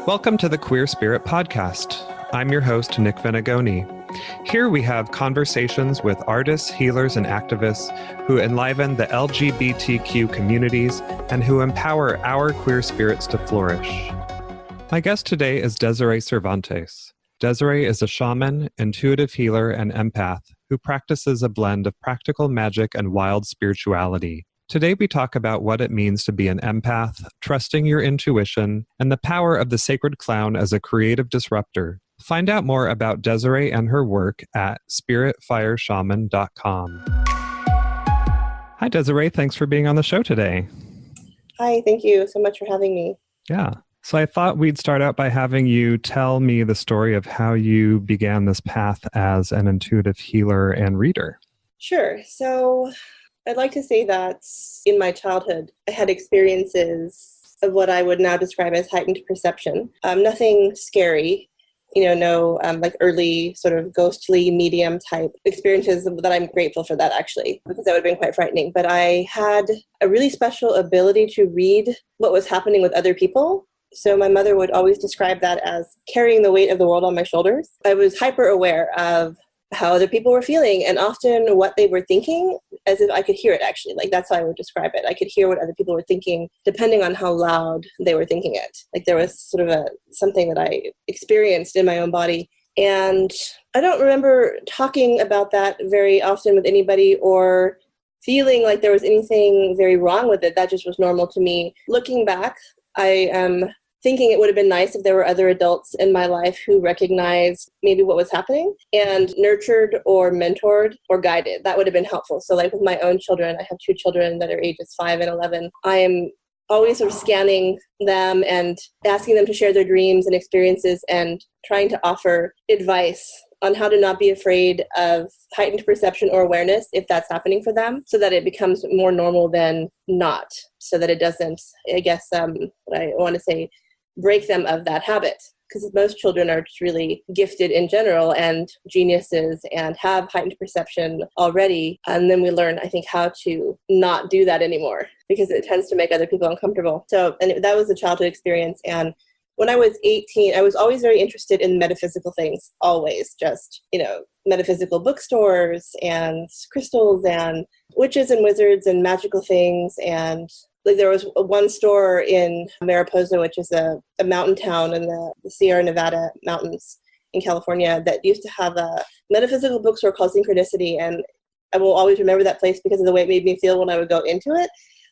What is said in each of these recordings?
Welcome to the Queer Spirit Podcast. I'm your host, Nick Venegoni. Here we have conversations with artists, healers, and activists who enliven the LGBTQ communities and who empower our queer spirits to flourish. My guest today is Desiree Cervantes. Desiree is a shaman, intuitive healer, and empath who practices a blend of practical magic and wild spirituality. Today we talk about what it means to be an empath, trusting your intuition, and the power of the sacred clown as a creative disruptor. Find out more about Desiree and her work at spiritfireshaman.com. Hi, Desiree. Thanks for being on the show today. Hi, thank you so much for having me. Yeah. So I thought we'd start out by having you tell me the story of how you began this path as an intuitive healer and reader. Sure. So I'd like to say that in my childhood, I had experiences of what I would now describe as heightened perception. Nothing scary, no like early sort of ghostly medium type experiences that I'm grateful for that actually, because that would have been quite frightening. But I had a really special ability to read what was happening with other people. So my mother would always describe that as carrying the weight of the world on my shoulders. I was hyper aware of how other people were feeling and often what they were thinking, as if I could hear it actually. Like that's how I would describe it. I could hear what other people were thinking depending on how loud they were thinking it. Like there was sort of something that I experienced in my own body. And I don't remember talking about that very often with anybody or feeling like there was anything very wrong with it. That just was normal to me. Looking back, I am thinking it would have been nice if there were other adults in my life who recognized maybe what was happening and nurtured or mentored or guided. That would have been helpful. So like with my own children, I have 2 children that are ages 5 and 11. I am always sort of scanning them and asking them to share their dreams and experiences and trying to offer advice on how to not be afraid of heightened perception or awareness if that's happening for them, so that it becomes more normal than not, so that it doesn't, I guess, what I want to say, break them of that habit. Because most children are just really gifted in general and geniuses and have heightened perception already. And then we learn, I think, how to not do that anymore because it tends to make other people uncomfortable. So, and that was a childhood experience. And when I was 18, I was always very interested in metaphysical things, always just, metaphysical bookstores and crystals and witches and wizards and magical things. And like there was one store in Mariposa, which is a mountain town in the Sierra Nevada mountains in California, that used to have a metaphysical bookstore called Synchronicity. And I will always remember that place because of the way it made me feel when I would go into it.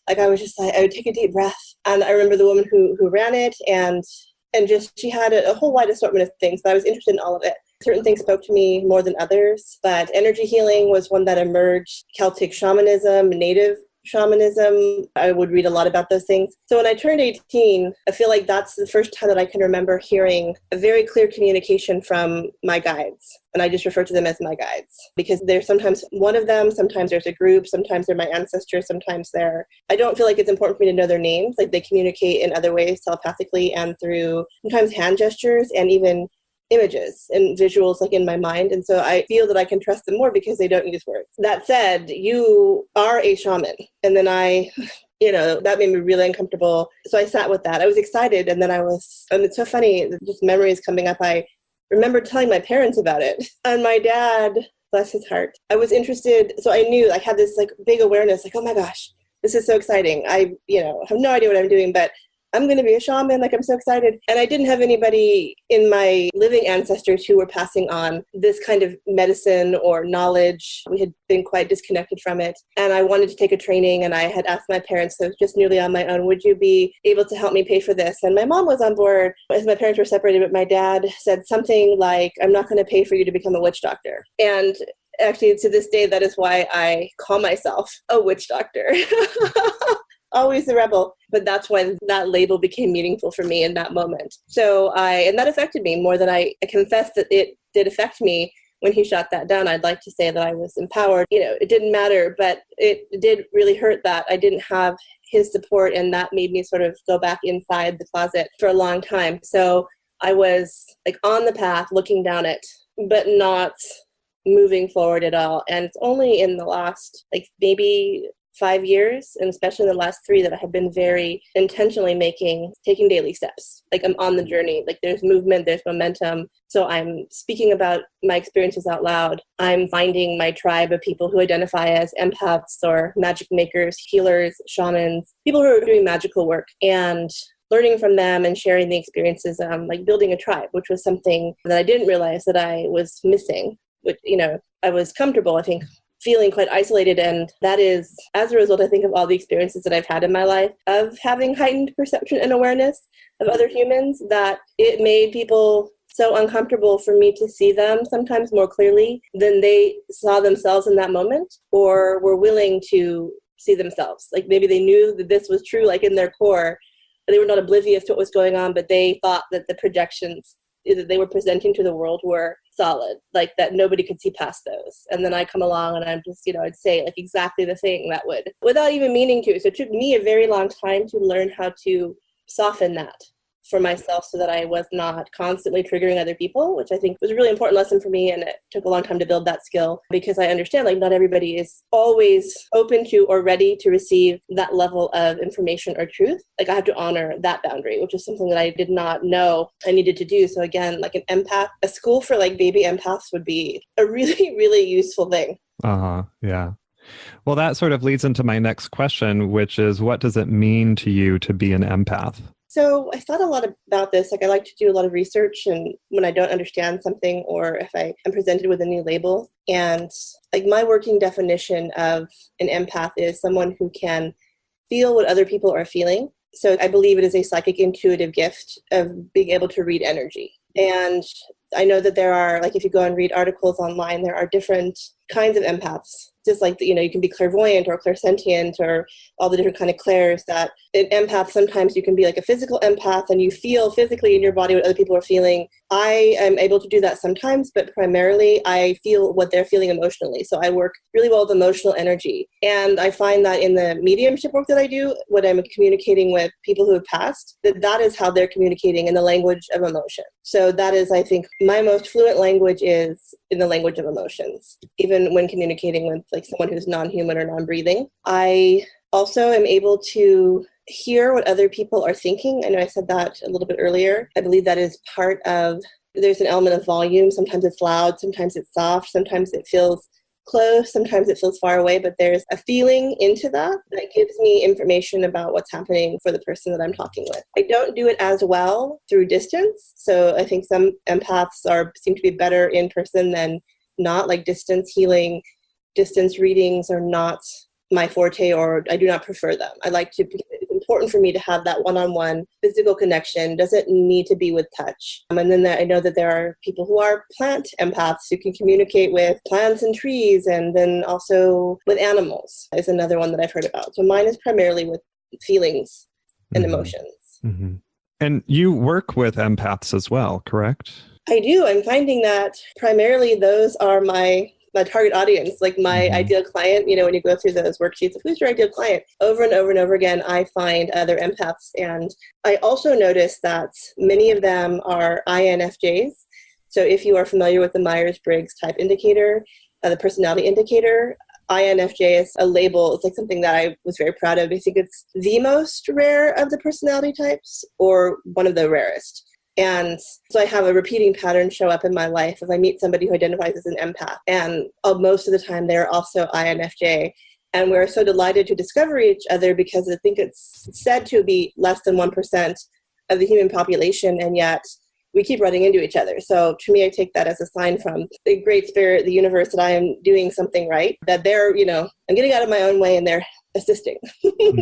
Like I was just like, I would take a deep breath. And I remember the woman who ran it and just she had a whole wide assortment of things, but I was interested in all of it. Certain things spoke to me more than others, but energy healing was one that emerged. Celtic shamanism, native shamanism, I would read a lot about those things. So when I turned 18, I feel like that's the first time that I can remember hearing a very clear communication from my guides. And I just refer to them as my guides because there's sometimes one of them, sometimes there's a group, sometimes they're my ancestors, sometimes I don't feel like it's important for me to know their names. Like they communicate in other ways telepathically and through sometimes hand gestures and even images and visuals like in my mind. And so I feel that I can trust them more because they don't use words. That said, you are a shaman. And then that made me really uncomfortable. So I sat with that. I was excited. And then and it's so funny, just memories coming up. I remember telling my parents about it. And my dad, bless his heart, I was interested. So I knew I had this like big awareness, like, oh my gosh, this is so exciting. I, have no idea what I'm doing, but I'm going to be a shaman. Like, I'm so excited. And I didn't have anybody in my living ancestors who were passing on this kind of medicine or knowledge. We had been quite disconnected from it. And I wanted to take a training. And I had asked my parents, so just nearly on my own, would you be able to help me pay for this? And my mom was on board as my parents were separated. But my dad said something like, I'm not going to pay for you to become a witch doctor. And actually, to this day, that is why I call myself a witch doctor. Always the rebel. But that's why that label became meaningful for me in that moment. So and that affected me more than I confess that it did affect me when he shot that down. I'd like to say that I was empowered. It didn't matter, but it did really hurt that I didn't have his support, and that made me sort of go back inside the closet for a long time. So I was like on the path looking down it, but not moving forward at all. And it's only in the last maybe 5 years, and especially in the last 3, that I have been very intentionally taking daily steps. Like I'm on the journey, like there's movement, there's momentum. So I'm speaking about my experiences out loud. I'm finding my tribe of people who identify as empaths or magic makers, healers, shamans, people who are doing magical work, and learning from them and sharing the experiences, like building a tribe, which was something that I didn't realize that I was missing. Which, I was comfortable, I think, feeling quite isolated. And that is, as a result, I think, of all the experiences that I've had in my life of having heightened perception and awareness of other humans, that it made people so uncomfortable for me to see them sometimes more clearly than they saw themselves in that moment, or were willing to see themselves. Like maybe they knew that this was true, like in their core, but they were not oblivious to what was going on, but they thought that the projections that they were presenting to the world were solid, like that nobody could see past those. And then I come along and I'm just, I'd say like exactly the thing that would, without even meaning to. So it took me a very long time to learn how to soften that for myself so that I was not constantly triggering other people, which I think was a really important lesson for me. And it took a long time to build that skill, because I understand like not everybody is always open to or ready to receive that level of information or truth. Like I have to honor that boundary, which is something that I did not know I needed to do. So again, like an empath, a school for like baby empaths would be a really, really useful thing. Yeah. Well, that sort of leads into my next question, which is, what does it mean to you to be an empath? So I thought a lot about this. Like I like to do a lot of research, and when I don't understand something, or if I am presented with a new label, and like my working definition of an empath is someone who can feel what other people are feeling. So I believe it is a psychic intuitive gift of being able to read energy. And I know that there are, like if you go and read articles online, there are different kinds of empaths. Just like, you can be clairvoyant or clairsentient or all the different kind of clairs. That an empath, sometimes you can be like a physical empath and you feel physically in your body what other people are feeling. I am able to do that sometimes, but primarily I feel what they're feeling emotionally. So I work really well with emotional energy. And I find that in the mediumship work that I do, when I'm communicating with people who have passed, that is how they're communicating in the language of emotion. So that is, I think, my most fluent language is in the language of emotions, even when communicating with like someone who's non-human or non-breathing. I also am able to hear what other people are thinking. I know I said that a little bit earlier. I believe that is part of, there's an element of volume. Sometimes it's loud, sometimes it's soft, sometimes it feels close, sometimes it feels far away, but there's a feeling into that gives me information about what's happening for the person that I'm talking with. I don't do it as well through distance. So I think some empaths seem to be better in person than not. Like distance healing, distance readings are not my forte, or I do not prefer them. It's important for me to have that one-on-one physical connection. Doesn't need to be with touch. And then I know that there are people who are plant empaths who can communicate with plants and trees, and then also with animals is another one that I've heard about. So mine is primarily with feelings and emotions. Mm-hmm. And you work with empaths as well, correct? I do. I'm finding that primarily those are my target audience, like my ideal client. When you go through those worksheets of who's your ideal client, over and over and over again, I find other empaths. And I also notice that many of them are INFJs. So if you are familiar with the Myers-Briggs type indicator, the personality indicator, INFJ is a label. It's like something that I was very proud of. I think it's the most rare of the personality types, or one of the rarest. And so I have a repeating pattern show up in my life if I meet somebody who identifies as an empath. And most of the time, they're also INFJ. And we're so delighted to discover each other, because I think it's said to be less than 1% of the human population, and yet we keep running into each other. So to me, I take that as a sign from the great spirit, the universe, that I am doing something right, that they're, I'm getting out of my own way and they're assisting.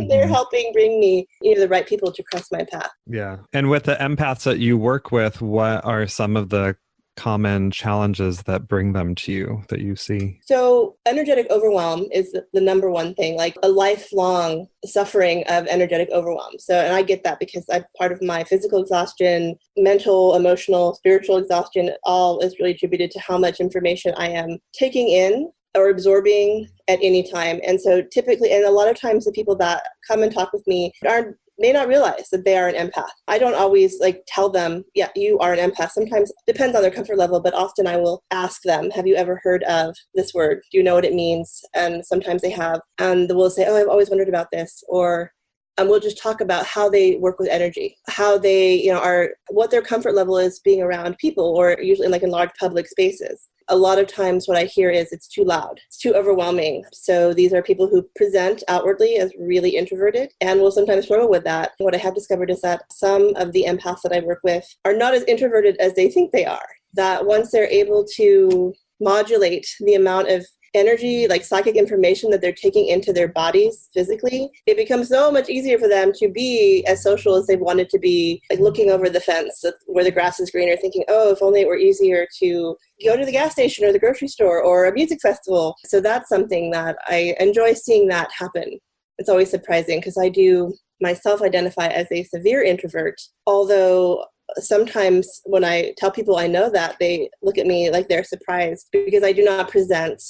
They're helping bring me the right people to cross my path. Yeah. And with the empaths that you work with, what are some of the common challenges that bring them to you that you see? So energetic overwhelm is the number one thing, like a lifelong suffering of energetic overwhelm. So, and I get that because part of my physical exhaustion, mental, emotional, spiritual exhaustion, all is really attributed to how much information I am taking in or absorbing at any time. And so typically, and a lot of times the people that come and talk with me aren't may not realize that they are an empath. I don't always tell them, yeah, you are an empath. Sometimes depends on their comfort level, but often I will ask them, have you ever heard of this word? Do you know what it means? And sometimes they have, and we'll say, oh, I've always wondered about this. Or we'll just talk about how they work with energy, how they, what their comfort level is being around people, or usually in large public spaces. A lot of times what I hear is it's too loud, it's too overwhelming. So these are people who present outwardly as really introverted and will sometimes struggle with that. What I have discovered is that some of the empaths that I work with are not as introverted as they think they are. That once they're able to modulate the amount of energy, psychic information that they're taking into their bodies physically, it becomes so much easier for them to be as social as they've wanted to be, looking over the fence where the grass is greener, thinking, oh, if only it were easier to go to the gas station or the grocery store or a music festival. So that's something that I enjoy seeing that happen. It's always surprising because I do myself identify as a severe introvert, although sometimes when I tell people I know that, they look at me like they're surprised because I do not present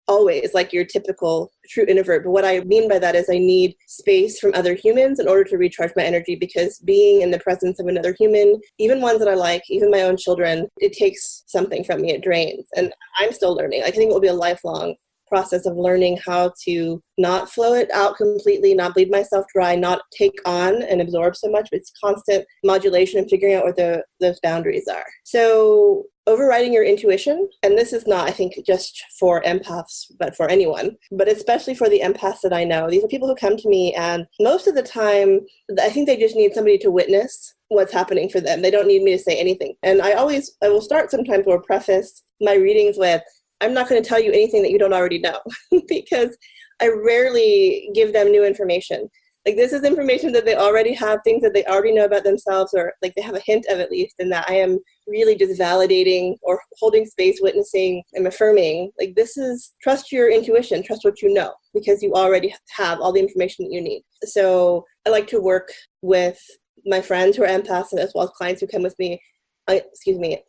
always like your typical true introvert. But what I mean by that is I need space from other humans in order to recharge my energy, because being in the presence of another human, even ones that I like, even my own children, it takes something from me. It drains. And I'm still learning. I think it will be a lifelong process of learning how to not flow it out completely, not bleed myself dry, not take on and absorb so much. It's constant modulation and figuring out what those boundaries are. So overriding your intuition, and this is not, I think, just for empaths, but for anyone, but especially for the empaths that I know. These are people who come to me, and most of the time, I think they just need somebody to witness what's happening for them. They don't need me to say anything. And I will start sometimes or preface my readings with, I'm not going to tell you anything that you don't already know, because I rarely give them new information. This is information that they already have, things that they already know about themselves, or they have a hint of, at least, and that I am really just validating or holding space, witnessing, and affirming. This is, trust your intuition, trust what you know, because you already have all the information that you need. So I like to work with my friends who are empaths, as well as clients who come with me,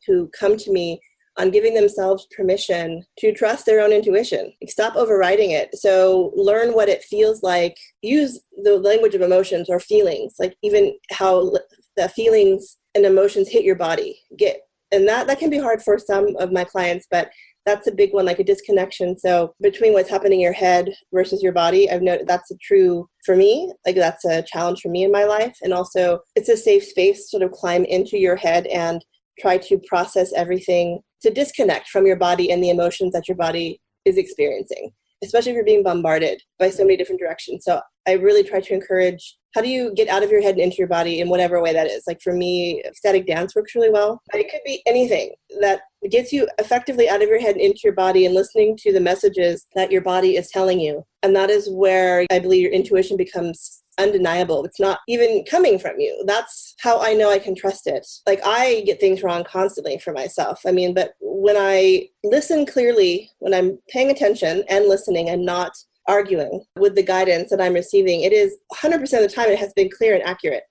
who come to me, on giving themselves permission to trust their own intuition. Stop overriding it. So learn what it feels like. Use the language of emotions or feelings, even how the feelings and emotions hit your body. And that can be hard for some of my clients, but that's a big one, a disconnection. So between what's happening in your head versus your body, I've noted that's for me, that's a challenge for me in my life. And also it's a safe space to sort of climb into your head and try to process everything, to disconnect from your body and the emotions that your body is experiencing, especially if you're being bombarded by so many different directions. So I really try to encourage, how do you get out of your head and into your body in whatever way that is? For me, ecstatic dance works really well. But it could be anything that gets you effectively out of your head and into your body and listening to the messages that your body is telling you. And that is where I believe your intuition becomes undeniable. It's not even coming from you. That's how I know I can trust it. I get things wrong constantly for myself. But when I listen clearly, when I'm paying attention and listening and not arguing with the guidance that I'm receiving, it is 100% of the time it has been clear and accurate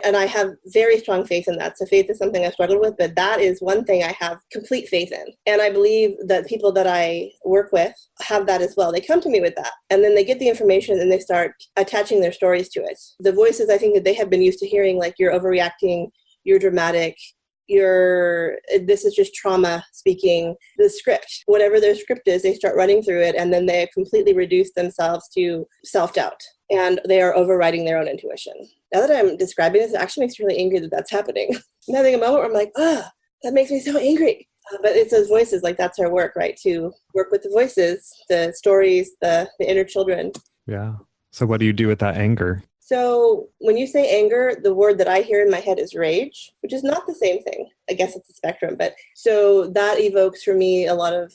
and I have very strong faith in that. So faith is something I struggled with, but that is one thing I have complete faith in. And I believe that people that I work with have that as well. They come to me with that, and then they get the information and they start attaching their stories to it. The voices, I think, that they have been used to hearing, you're overreacting, you're dramatic, this is just trauma speaking, the script, whatever their script is, they start running through it, and then they completely reduce themselves to self-doubt, and they are overriding their own intuition. Now that I'm describing this, it actually makes me really angry that that's happening. I'm having a moment where I'm like, that makes me so angry. But it's those voices, that's our work, right? To work with the voices, the stories, the inner children. Yeah. So what do you do with that anger? So when you say anger, the word that I hear in my head is rage, which is not the same thing. I guess it's a spectrum. But so that evokes for me a lot of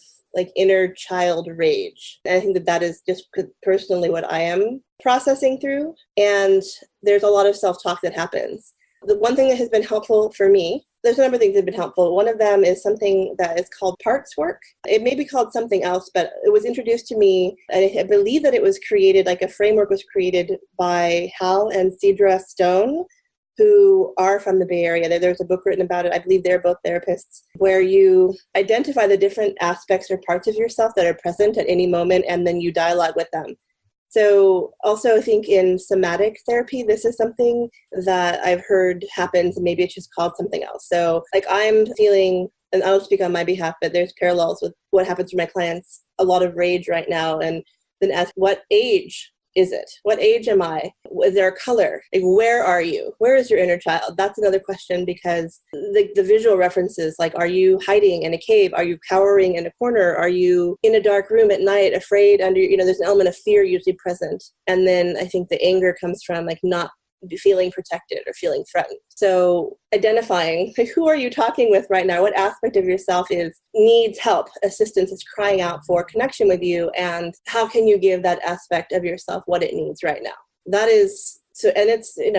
inner child rage. And I think that is just personally what I am processing through. And there's a lot of self-talk that happens. The one thing that has been helpful for me, there's a number of things that have been helpful. One of them is something that is called parts work. It may be called something else, but it was introduced to me, and I believe that it was created, a framework was created by Hal and Cedra Stone, who are from the Bay Area. There's a book written about it. I believe they're both therapists, where you identify the different aspects or parts of yourself that are present at any moment, and then you dialogue with them. So also I think in somatic therapy, this is something that I've heard happens, and maybe it's just called something else. So like I'm feeling, and I'll speak on my behalf, but there's parallels with what happens for my clients, a lot of rage right now. And then ask, what age is it? What age am I? Is there a color? Like, where are you? Where is your inner child? That's another question, because the visual references, like, are you hiding in a cave? Are you cowering in a corner? Are you in a dark room at night, afraid under, there's an element of fear usually present. And then I think the anger comes from like not feeling protected or feeling threatened. So identifying, like, who are you talking with right now? What aspect of yourself needs help, assistance, is crying out for connection with you, and how can you give that aspect of yourself what it needs right now? That is so, and it's, it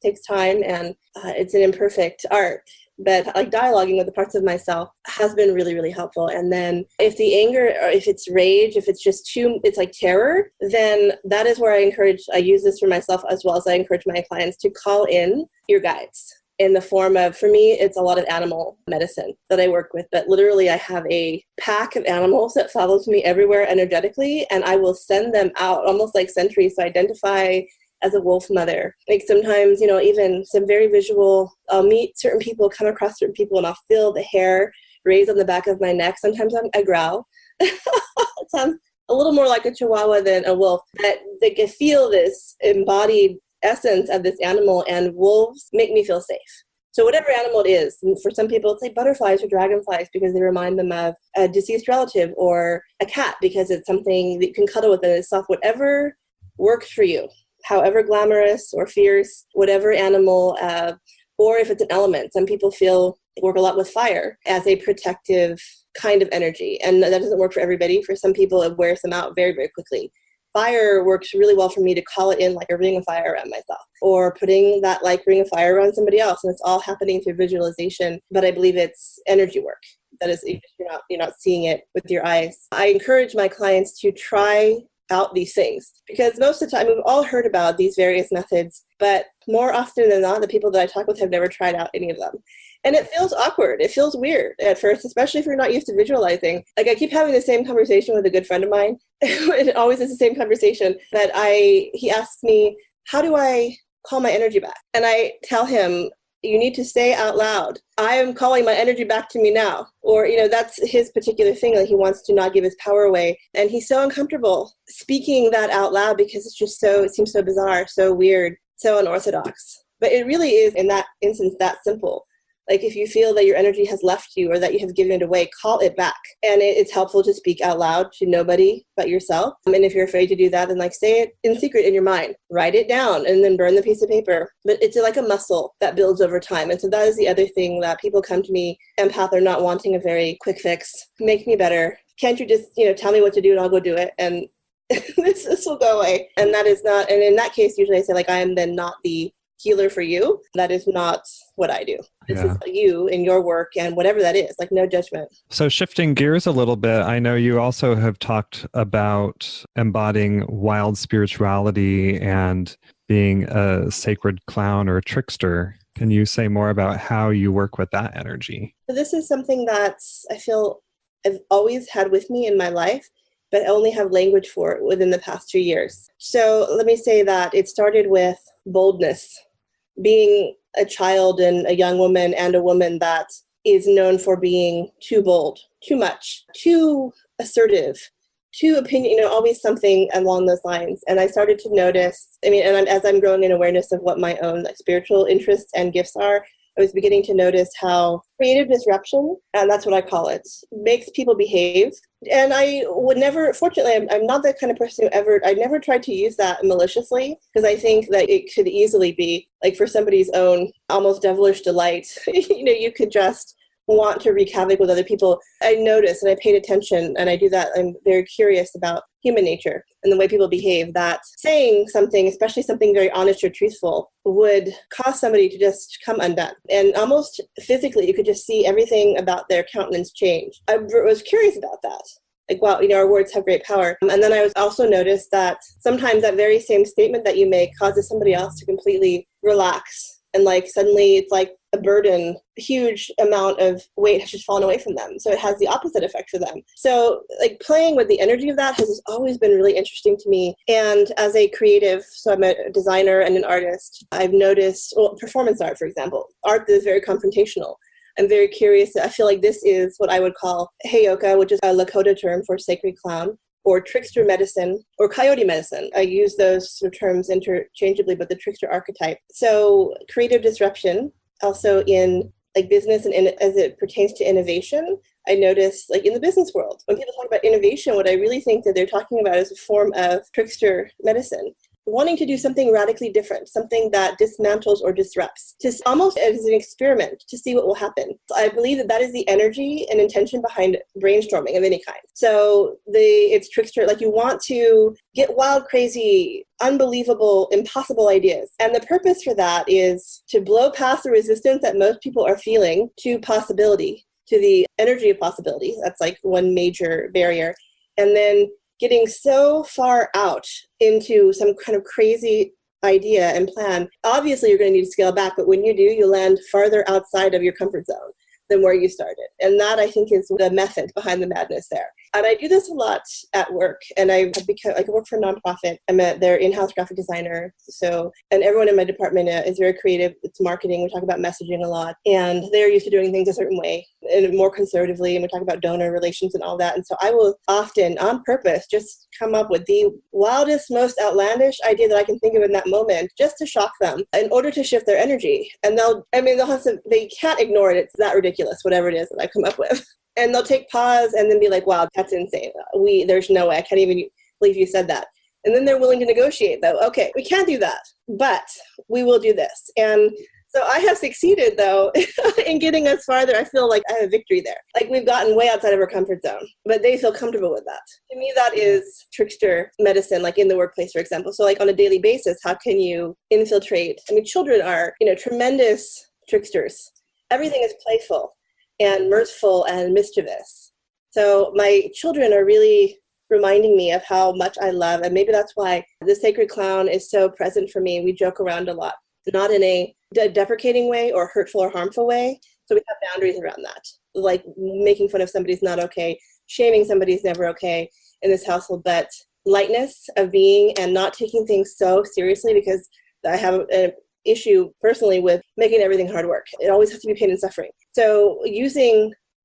takes time, and it's an imperfect art. But like dialoguing with the parts of myself has been really, really helpful. And then if the anger, or if it's rage, if it's just it's like terror, then that is where I use this for myself as well as I encourage my clients to call in your guides in the form of, for me, it's a lot of animal medicine that I work with. But literally I have a pack of animals that follows me everywhere energetically, and I will send them out almost like sentries to identify as a wolf mother. Like sometimes, even some very visual, I'll meet certain people, come across certain people, and I'll feel the hair raise on the back of my neck. Sometimes I growl. It sounds a little more like a chihuahua than a wolf. But they can feel this embodied essence of this animal, and wolves make me feel safe. So whatever animal it is, and for some people it's like butterflies or dragonflies because they remind them of a deceased relative, or a cat because it's something that you can cuddle with in itself. Whatever works for you. However glamorous or fierce, whatever animal, or if it's an element. Some people work a lot with fire as a protective kind of energy, and that doesn't work for everybody. For some people, it wears them out very, very quickly. Fire works really well for me to call it in like a ring of fire around myself, or putting that like ring of fire around somebody else, and it's all happening through visualization. But I believe it's energy work. That is, you're not seeing it with your eyes. I encourage my clients to try out these things, because most of the time we've all heard about these various methods, but more often than not, the people that I talk with have never tried out any of them. And it feels awkward. It feels weird at first, especially if you're not used to visualizing. Like I keep having the same conversation with a good friend of mine. It always is the same conversation. But he asks me, how do I call my energy back? And I tell him, you need to say out loud, I am calling my energy back to me now. Or, that's his particular thing. Like he wants to not give his power away. And he's so uncomfortable speaking that out loud because it seems so bizarre, so weird, so unorthodox. But it really is, in that instance, that simple. Like if you feel that your energy has left you or that you have given it away, call it back. And it's helpful to speak out loud to nobody but yourself. And if you're afraid to do that, then like say it in secret in your mind, write it down, and then burn the piece of paper. But it's like a muscle that builds over time. And so that is the other thing that people come to me, empath, are not wanting a very quick fix. Make me better. Can't you just, tell me what to do and I'll go do it. And this will go away. And that is not, and in that case, usually I say like, I am then not the healer for you. That is not what I do. This is you and your work and whatever that is, like no judgment. So shifting gears a little bit, I know you also have talked about embodying wild spirituality and being a sacred clown or a trickster. Can you say more about how you work with that energy? So this is something that I feel I've always had with me in my life, but I only have language for it within the past 2 years. So let me say that it started with boldness. Being a child and a young woman and a woman that is known for being too bold, too much, too assertive, too opinion, always something along those lines. And I started to notice, as I'm growing in awareness of what my own spiritual interests and gifts are, I was beginning to notice how creative disruption, and that's what I call it, makes people behave. And I would never, fortunately, I'm not that kind of person I never tried to use that maliciously, because I think that it could easily be like for somebody's own almost devilish delight. You could just want to wreak havoc with other people. I noticed and I paid attention, and I do that. I'm very curious about human nature and the way people behave, that saying something, especially something very honest or truthful, would cause somebody to just come undone. And almost physically, you could just see everything about their countenance change. I was curious about that. Like, wow, our words have great power. And then I was also noticed that sometimes that very same statement that you make causes somebody else to completely relax. And like suddenly it's like a burden, a huge amount of weight has just fallen away from them. So it has the opposite effect for them. So like playing with the energy of that has always been really interesting to me. And as a creative, so I'm a designer and an artist, I've noticed, well, performance art, for example, art that is very confrontational. I'm very curious. I feel like this is what I would call heyoka, which is a Lakota term for sacred clown, or trickster medicine, or coyote medicine. I use those sort of terms interchangeably, but the trickster archetype. So creative disruption, also in like business and as it pertains to innovation, I notice like in the business world, when people talk about innovation, what I really think that they're talking about is a form of trickster medicine. Wanting to do something radically different, something that dismantles or disrupts, just almost as an experiment to see what will happen. So I believe that is the energy and intention behind brainstorming of any kind. So it's trickster, like you want to get wild, crazy, unbelievable, impossible ideas. And the purpose for that is to blow past the resistance that most people are feeling to possibility, to the energy of possibility. That's like one major barrier. And then getting so far out into some kind of crazy idea and plan, obviously you're going to need to scale back, but when you do, you land farther outside of your comfort zone than where you started. And that, I think, is the method behind the madness there. And I do this a lot at work. And I work for a nonprofit. I'm their in-house graphic designer. And everyone in my department is very creative. It's marketing. We talk about messaging a lot. And they're used to doing things a certain way and more conservatively. And we talk about donor relations and all that. And so I will often, on purpose, just come up with the wildest, most outlandish idea that I can think of in that moment, just to shock them in order to shift their energy. And they can't ignore it. It's that ridiculous, whatever it is that I come up with. And they'll take pause and then be like, wow, that's insane. There's no way. I can't even believe you said that. And then they're willing to negotiate, though. Okay, we can't do that, but we will do this. And so I have succeeded, though, in getting us farther. I feel like I have a victory there. Like we've gotten way outside of our comfort zone, but they feel comfortable with that. To me, that is trickster medicine, like in the workplace, for example. So like on a daily basis, how can you infiltrate? I mean, children are, tremendous tricksters. Everything is playful and mirthful and mischievous. So my children are really reminding me of how much I love. And maybe that's why the sacred clown is so present for me. We joke around a lot, not in a deprecating way or hurtful or harmful way. So we have boundaries around that. Like making fun of somebody's not okay, shaming somebody's never okay in this household, but lightness of being and not taking things so seriously, because I have an issue personally with making everything hard work. It always has to be pain and suffering. So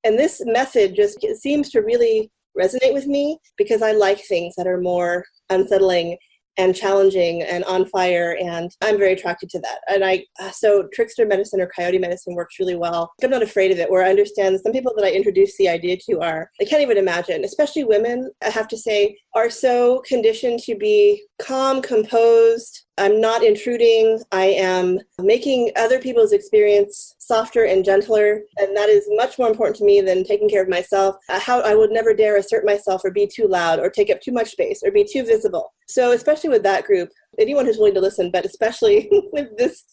and this method just seems to really resonate with me because I like things that are more unsettling and challenging and on fire, and I'm very attracted to that. So trickster medicine or coyote medicine works really well. I'm not afraid of it, where I understand that some people that I introduce the idea to I can't even imagine, especially women, I have to say, are so conditioned to be calm, composed. I'm not intruding. I am making other people's experience softer and gentler. And that is much more important to me than taking care of myself. How I would never dare assert myself or be too loud or take up too much space or be too visible. So especially with that group, anyone who's willing to listen, but especially with this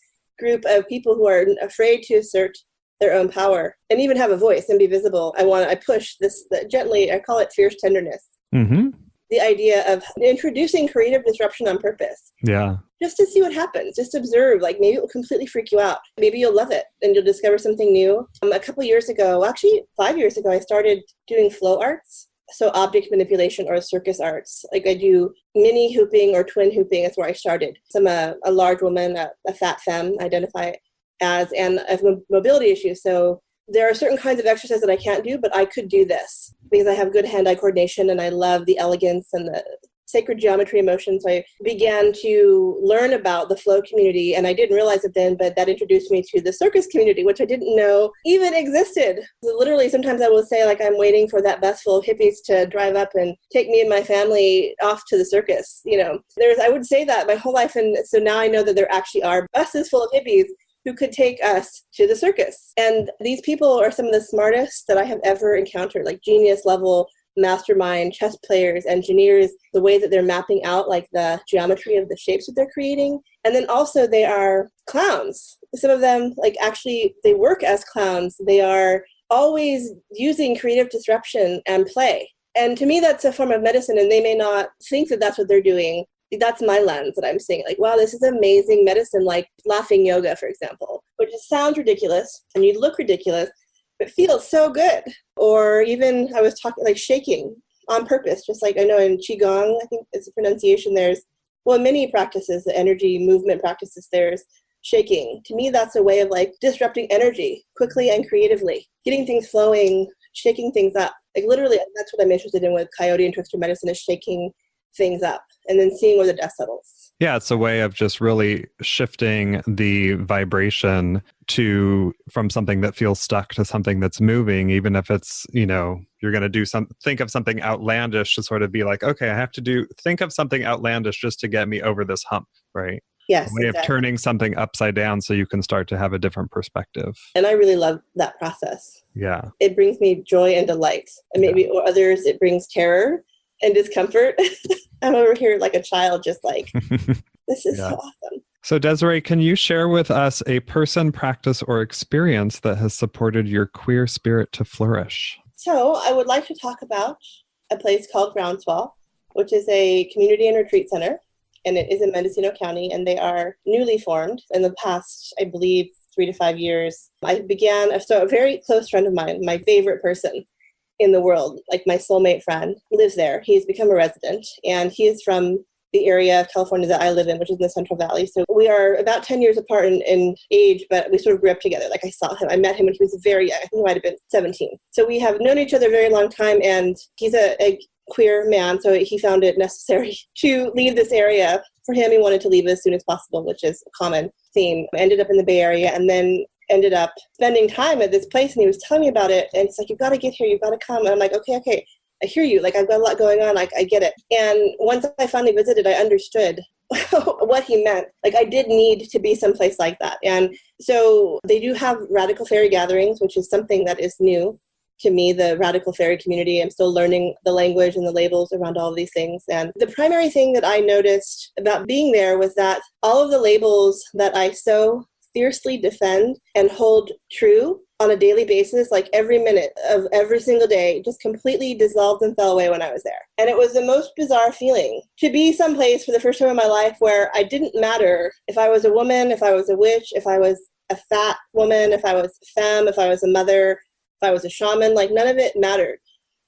group of people who are afraid to assert their own power and even have a voice and be visible, I push this gently. I call it fierce tenderness. Mm-hmm. The idea of introducing creative disruption on purpose. Yeah. Just to see what happens. Just observe. Like maybe it will completely freak you out. Maybe you'll love it and you'll discover something new. A couple years ago, actually 5 years ago, I started doing flow arts. So object manipulation or circus arts. Like I do mini hooping or twin hooping is where I started. So I'm a large woman, a fat femme, identify as, and I have mobility issues. So there are certain kinds of exercises that I can't do, but I could do this because I have good hand-eye coordination and I love the elegance and the sacred geometry and motion. So I began to learn about the flow community, and I didn't realize it then, but that introduced me to the circus community, which I didn't know even existed. So literally, sometimes I will say, like, I'm waiting for that bus full of hippies to drive up and take me and my family off to the circus. I would say that my whole life, and so now I know that there actually are buses full of hippies who could take us to the circus. And these people are some of the smartest that I have ever encountered, like genius level, mastermind, chess players, engineers, the way that they're mapping out like the geometry of the shapes that they're creating. And then also they are clowns. Some of them, like actually they work as clowns. They are always using creative disruption and play. And to me, that's a form of medicine, and they may not think that that's what they're doing. That's my lens that I'm seeing. Like, wow, this is amazing medicine, like laughing yoga, for example, which sounds ridiculous and you look ridiculous, but feels so good. Or even I was talking like shaking on purpose, just like I know in Qigong, I think it's a pronunciation, there's, well, many practices, the energy movement practices, there's shaking. To me, that's a way of like disrupting energy quickly and creatively, getting things flowing, shaking things up. Like literally, that's what I'm interested in with coyote and twister medicine, is shaking things up and then seeing where the dust settles. Yeah, it's a way of just really shifting the vibration from something that feels stuck to something that's moving, even if it's, you're going to think of something outlandish to sort of be like, okay, I have to think of something outlandish just to get me over this hump, right? Yes, a way exactly. of turning something upside down so you can start to have a different perspective. And I really love that process. Yeah. It brings me joy and delight. And maybe or others, it brings terror and discomfort. I'm over here like a child, just like, this is so awesome. So Desiree, can you share with us a person, practice, or experience that has supported your queer spirit to flourish? So I would like to talk about a place called Groundswell, which is a community and retreat center, and it is in Mendocino County, and they are newly formed in the past, I believe, 3 to 5 years. So a very close friend of mine, my favorite person in the world, like my soulmate friend, lives there. He's become a resident, and he is from the area of California that I live in, which is in the Central Valley. So we are about 10 years apart in age, but we sort of grew up together. Like I met him when he was very young. I think he might have been 17. So we have known each other a very long time, and he's a queer man, so he found it necessary to leave this area. For him, he wanted to leave as soon as possible, which is a common theme. Ended up in the Bay Area, and then ended up spending time at this place, and he was telling me about it, and it's like, you've got to get here, you've got to come. And I'm like, okay, I hear you. Like, I've got a lot going on. Like, I get it. And once I finally visited, I understood what he meant. Like, I did need to be someplace like that. And so they do have radical fairy gatherings, which is something that is new to me, the radical fairy community. I'm still learning the language and the labels around all of these things. And the primary thing that I noticed about being there was that all of the labels that I so fiercely defend and hold true on a daily basis, like every minute of every single day, just completely dissolved and fell away when I was there. And it was the most bizarre feeling to be someplace for the first time in my life where I didn't matter if I was a woman, if I was a witch, if I was a fat woman, if I was femme, if I was a mother, if I was a shaman, like none of it mattered.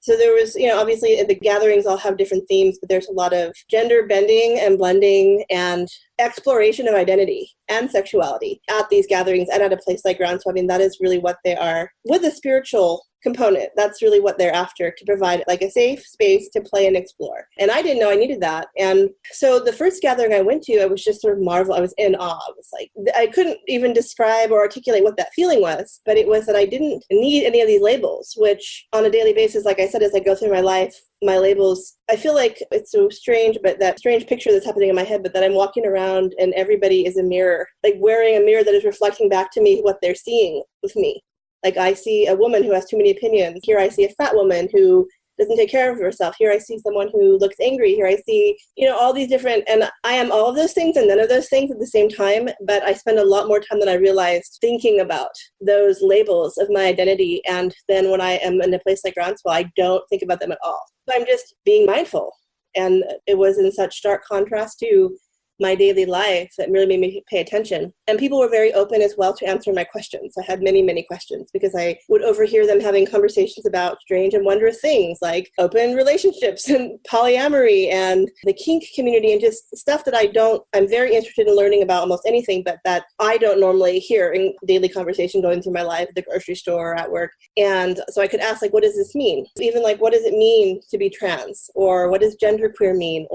So there was, obviously the gatherings all have different themes, but there's a lot of gender bending and blending and exploration of identity and sexuality at these gatherings and at a place like Groundswell. I mean, that is really what they are with a spiritual component. That's really what they're after, to provide like a safe space to play and explore. And I didn't know I needed that. And so the first gathering I went to, I was just sort of marveled. I was in awe. I was like, I couldn't even describe or articulate what that feeling was, but it was that I didn't need any of these labels, which on a daily basis, like I said, as I go through my life, my labels, I feel like it's so strange, but that strange picture that's happening in my head, but that I'm walking around and everybody is a mirror, like wearing a mirror that is reflecting back to me what they're seeing with me. Like I see a woman who has too many opinions. Here I see a fat woman who doesn't take care of herself. Here I see someone who looks angry. Here I see, all these different, and I am all of those things and none of those things at the same time, but I spend a lot more time than I realized thinking about those labels of my identity. And then when I am in a place like Groundswell, I don't think about them at all. So I'm just being mindful. And it was in such stark contrast to my daily life that really made me pay attention. And people were very open as well to answering my questions. I had many, many questions because I would overhear them having conversations about strange and wondrous things like open relationships and polyamory and the kink community and just stuff that I'm very interested in learning about almost anything, but that I don't normally hear in daily conversation going through my life at the grocery store or at work. And so I could ask, like, what does this mean? Even like, what does it mean to be trans? Or what does genderqueer mean?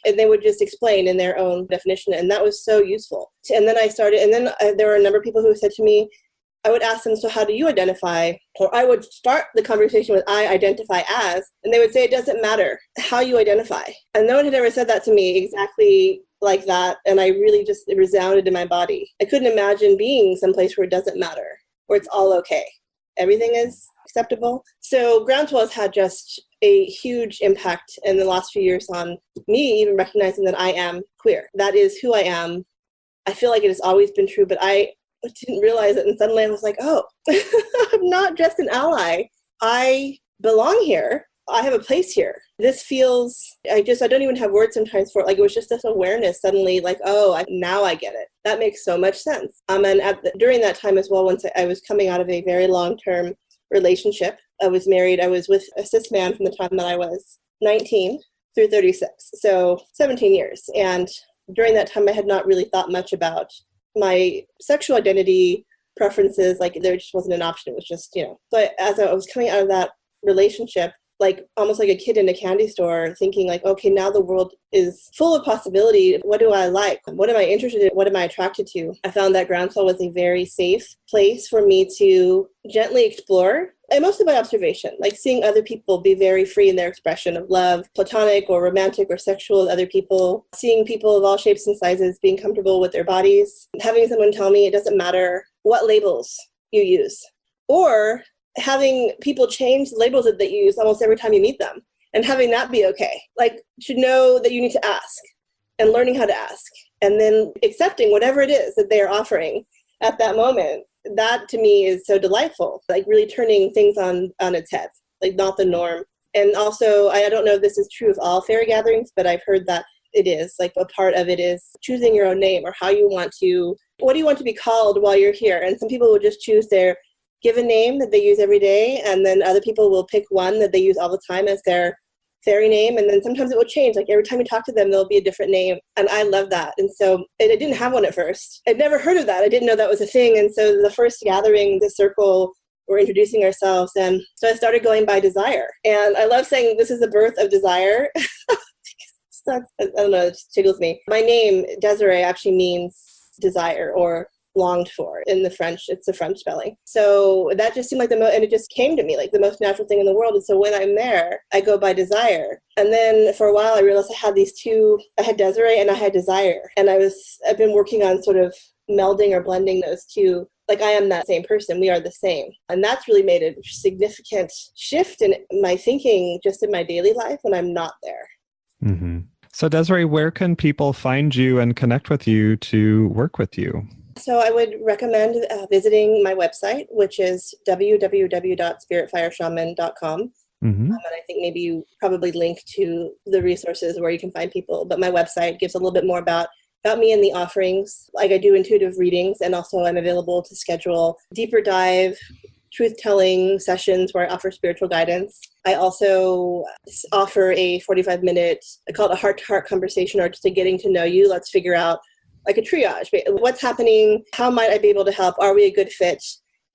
And they would just explain in their own definition, and that was so useful. And then there were a number of people who said to me, I would ask them, so how do you identify? Or I would start the conversation with I identify as, and they would say it doesn't matter how you identify. And no one had ever said that to me exactly like that, and it resounded in my body. I couldn't imagine being someplace where it doesn't matter, where it's all okay. Everything is acceptable. So Groundswell has had just a huge impact in the last few years on me, even recognizing that I am queer. That is who I am. I feel like it has always been true, but I didn't realize it. And suddenly I was like, oh, I'm not just an ally. I belong here. I have a place here. this feels, I don't even have words sometimes for it. Like, it was just this awareness suddenly, like, now I get it. That makes so much sense. And during that time as well, once I was coming out of a very long-term relationship, I was married. I was with a cis man from the time that I was 19 through 36. So 17 years. And during that time, I had not really thought much about my sexual identity preferences. Like, there just wasn't an option. It was just, So as I was coming out of that relationship, like almost like a kid in a candy store, thinking like, okay, now the world is full of possibility. What do I like? What am I interested in? What am I attracted to? I found that groundswell was a very safe place for me to gently explore, and mostly by observation, like seeing other people be very free in their expression of love, platonic or romantic or sexual with other people, seeing people of all shapes and sizes being comfortable with their bodies, having someone tell me it doesn't matter what labels you use, or having people change the labels that you use almost every time you meet them, and having that be okay. Like, to know that you need to ask, and learning how to ask, and then accepting whatever it is that they are offering at that moment. That to me is so delightful, like really turning things on its head, like not the norm. And also, I don't know if this is true of all fairy gatherings, but I've heard that it is. Like, a part of it is choosing your own name, or what do you want to be called while you're here? And some people will just choose their given name that they use every day, and then other people will pick one that they use all the time as their fairy name, and then sometimes it will change. Like, every time you talk to them, there'll be a different name, and I love that. And so I didn't have one at first. I'd never heard of that. I didn't know that was a thing. And so the first gathering, the circle, we're introducing ourselves, and so I started going by Desire. And I love saying this is the birth of desire. I don't know, it just tickles me. My name, Desiree, actually means desire or longed for in the French. It's a French spelling. So that just seemed like and it just came to me like the most natural thing in the world. And so when I'm there, I go by Desire. And then for a while, I realized I had I had Desiree and I had Desire. And I've been working on sort of melding or blending those two. Like, I am that same person. We are the same. And that's really made a significant shift in my thinking just in my daily life when I'm not there. Mm-hmm. So Desiree, where can people find you and connect with you to work with you? So I would recommend visiting my website, which is www.spiritfireshaman.com. Mm-hmm. And I think maybe you probably link to the resources where you can find people. But my website gives a little bit more about me and the offerings. Like, I do intuitive readings, and also I'm available to schedule deeper dive, truth-telling sessions where I offer spiritual guidance. I also offer a 45-minute, I call it a heart-to-heart conversation, or just a getting to know you. Let's figure out, like a triage. What's happening? How might I be able to help? Are we a good fit?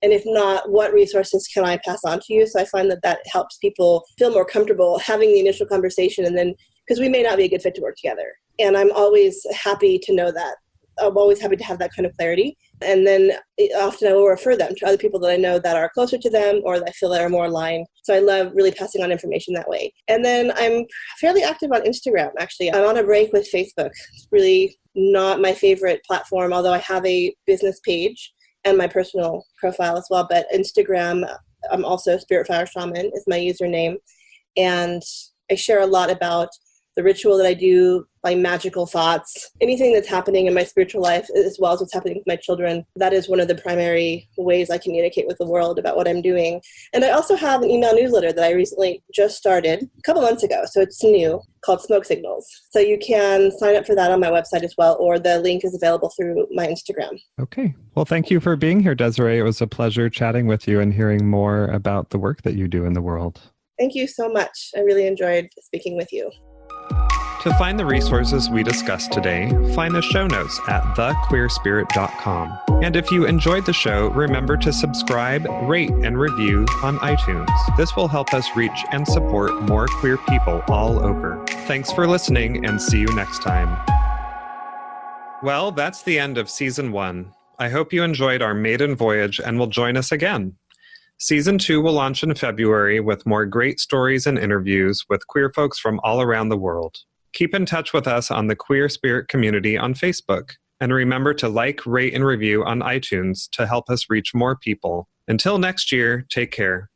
And if not, what resources can I pass on to you? So I find that helps people feel more comfortable having the initial conversation, and then, because we may not be a good fit to work together. And I'm always happy to know that. I'm always happy to have that kind of clarity. And then often I will refer them to other people that I know that are closer to them, or that I feel that are more aligned. So I love really passing on information that way. And then I'm fairly active on Instagram, actually. I'm on a break with Facebook. It's really not my favorite platform, although I have a business page and my personal profile as well. But Instagram, I'm also Spirit Fire Shaman is my username. And I share a lot about the ritual that I do, my magical thoughts, anything that's happening in my spiritual life, as well as what's happening with my children. That is one of the primary ways I communicate with the world about what I'm doing. And I also have an email newsletter that I recently just started a couple months ago, so it's new, called Smoke Signals. So you can sign up for that on my website as well, or the link is available through my Instagram. Okay. Well, thank you for being here, Desiree. It was a pleasure chatting with you and hearing more about the work that you do in the world. Thank you so much. I really enjoyed speaking with you. To find the resources we discussed today, find the show notes at thequeerspirit.com. And if you enjoyed the show, remember to subscribe, rate, and review on iTunes. This will help us reach and support more queer people all over. Thanks for listening, and see you next time. Well, that's the end of Season 1. I hope you enjoyed our maiden voyage and will join us again. Season 2 will launch in February with more great stories and interviews with queer folks from all around the world. Keep in touch with us on the Queer Spirit community on Facebook. And remember to like, rate, and review on iTunes to help us reach more people. Until next year, take care.